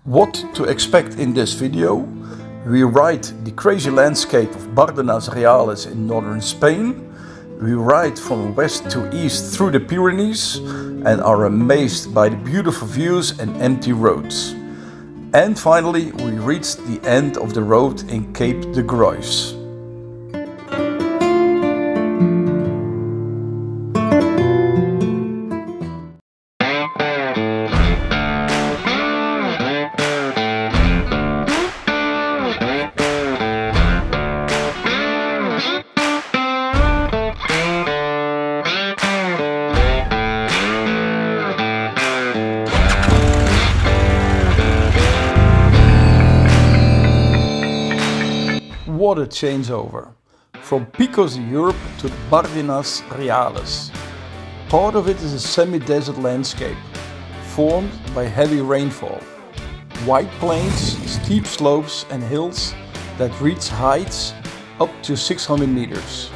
What to expect in this video? We ride the crazy landscape of Bardenas Reales in northern Spain. We ride from west to east through the Pyrenees and are amazed by the beautiful views and empty roads. And finally we reach the end of the road in Cape de Creus. What a changeover! From Picos of Europe to the Bardenas Reales. Part of it is a semi-desert landscape, formed by heavy rainfall. Wide plains, steep slopes and hills that reach heights up to 600 meters.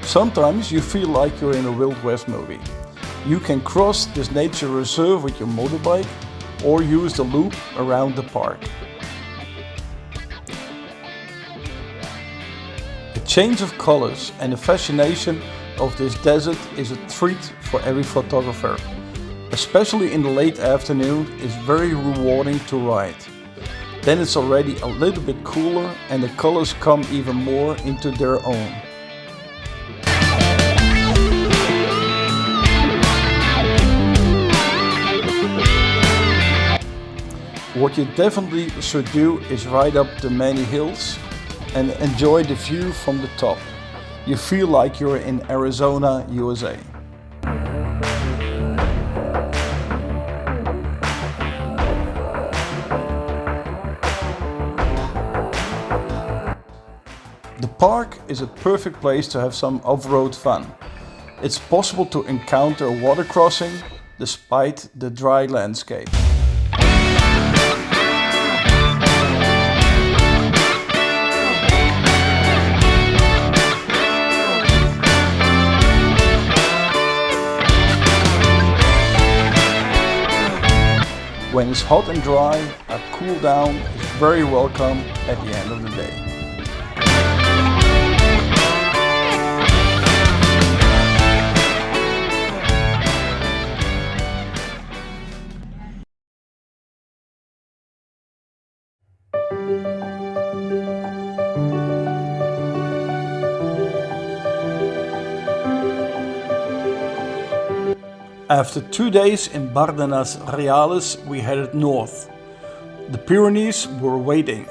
Sometimes you feel like you're in a Wild West movie. You can cross this nature reserve with your motorbike or use the loop around the park. The change of colors and the fascination of this desert is a treat for every photographer. Especially in the late afternoon, it's very rewarding to ride. Then it's already a little bit cooler and the colors come even more into their own. What you definitely should do is ride up the many hills and enjoy the view from the top. You feel like you're in Arizona, USA. The park is a perfect place to have some off-road fun. It's possible to encounter a water crossing despite the dry landscape. When it's hot and dry, a cool down is very welcome at the end of the day. After 2 days in Bardenas Reales, we headed north. The Pyrenees were waiting.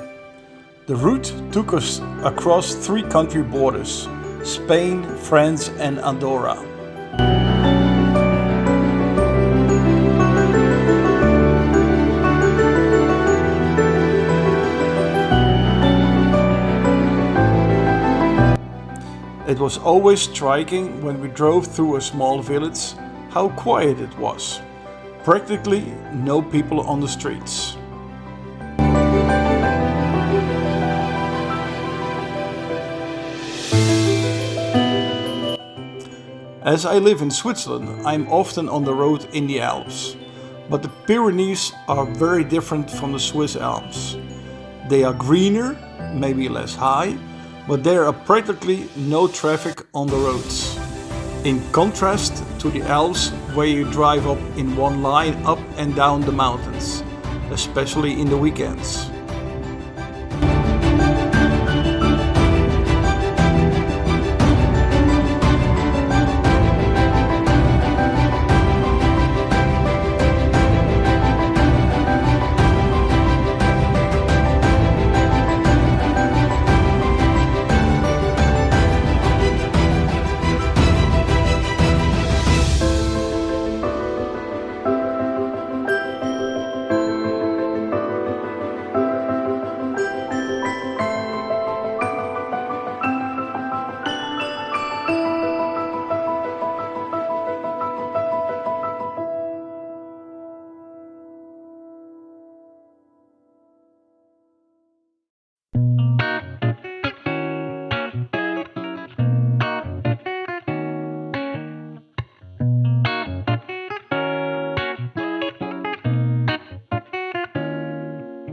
The route took us across 3 country borders: Spain, France and Andorra. It was always striking when we drove through a small village how quiet it was. Practically no people on the streets. As I live in Switzerland, I'm often on the road in the Alps. But the Pyrenees are very different from the Swiss Alps. They are greener, maybe less high, but there are practically no traffic on the roads. In contrast to the Alps, where you drive up in one line up and down the mountains, especially in the weekends.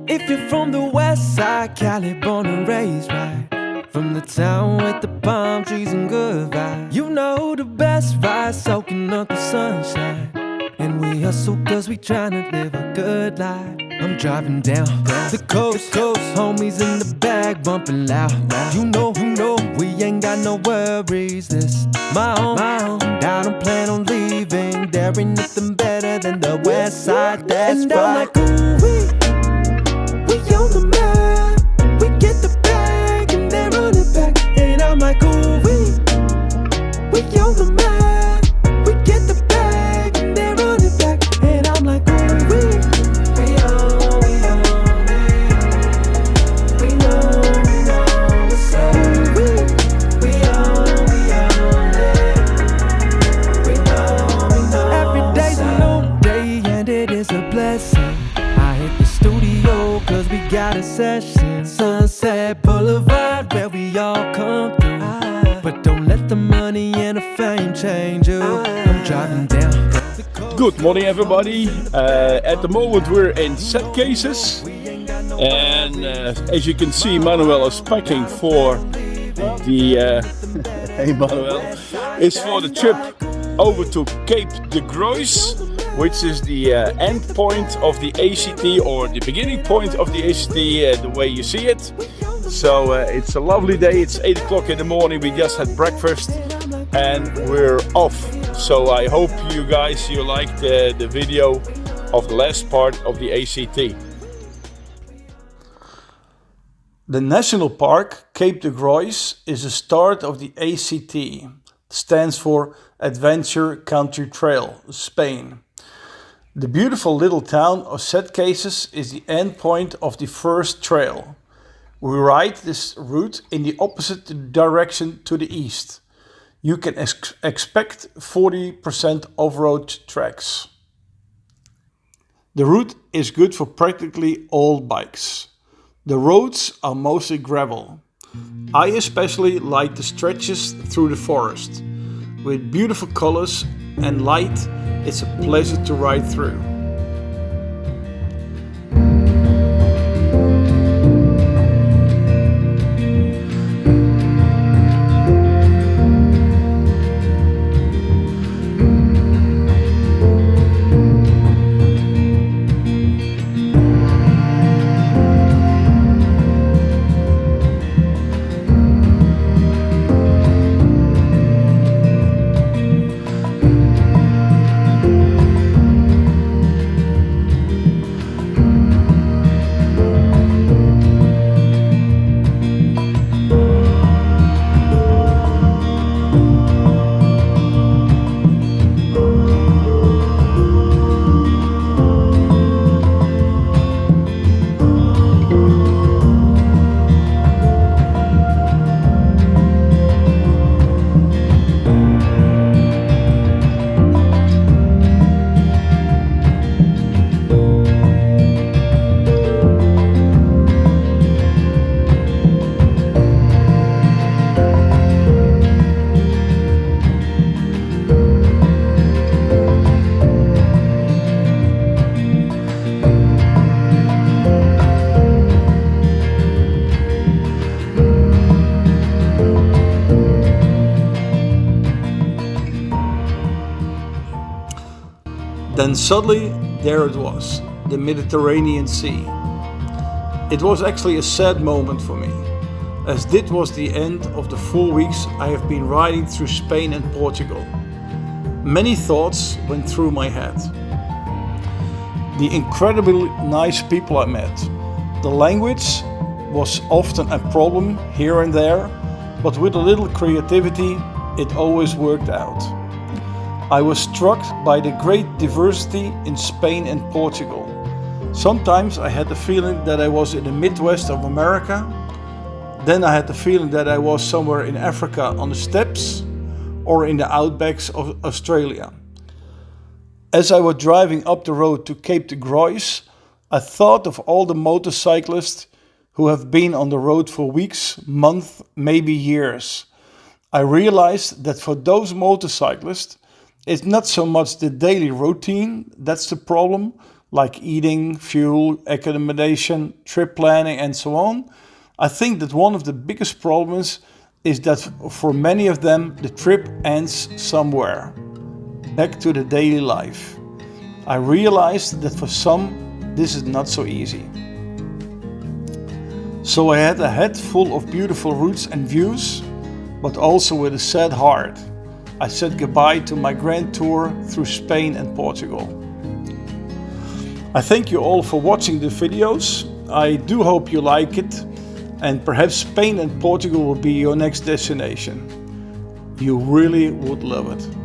If you're from the west side, Cali, born and raised, right? From the town with the palm trees and good vibes, you know the best ride, soaking up the sunshine. And we hustle cause we tryna live a good life. I'm driving down the coast, homies in the bag bumping loud. You know, we ain't got no worries. This my home, and I don't plan on leaving. There ain't nothing better than the west side, that's and right. I'm like, ooh, we on the map. We get the bag and they run it back. And I'm like, ooh, we on the map. We get the bag and they run it back. And I'm like, ooh, we on it. We know what's up. We on it. We know. Every day's a new day and it is a blessing. I hit the studio cause we got a session. Sunset Boulevard where we all come through. But don't let the money and the fame change you. I'm driving down. Good morning, everybody. At the moment we're in set cases, and as you can see, Manuel is packing for the hey Manuel, is for the trip over to Cape de Creus, which is the end point of the ACT, or the beginning point of the ACT, the way you see it. So it's a lovely day. It's 8 o'clock in the morning. We just had breakfast and we're off. So I hope you guys, you liked the video of the last part of the ACT. The National Park Cape de Creus is the start of the ACT. It stands for Adventure Country Trail, Spain. The beautiful little town of Set Cases is the end point of the first trail. We ride this route in the opposite direction to the east. You can expect 40% off-road tracks. The route is good for practically all bikes. The roads are mostly gravel. I especially like the stretches through the forest. With beautiful colors and light, it's a pleasure to ride through. Then suddenly, there it was, the Mediterranean Sea. It was actually a sad moment for me, as this was the end of the 4 weeks I have been riding through Spain and Portugal. Many thoughts went through my head. The incredibly nice people I met. The language was often a problem here and there, but with a little creativity, it always worked out. I was struck by the great diversity in Spain and Portugal. Sometimes I had the feeling that I was in the Midwest of America. Then I had the feeling that I was somewhere in Africa on the steppes or in the outbacks of Australia. As I was driving up the road to Cape de Creus, I thought of all the motorcyclists who have been on the road for weeks, months, maybe years. I realized that for those motorcyclists, it's not so much the daily routine that's the problem, like eating, fuel, accommodation, trip planning and so on, I think that one of the biggest problems is that for many of them the trip ends somewhere, back to the daily life. I realized that for some this is not so easy. So I had a head full of beautiful routes and views, but also with a sad heart. I said goodbye to my grand tour through Spain and Portugal. I thank you all for watching the videos. I do hope you like it, and perhaps Spain and Portugal will be your next destination. You really would love it.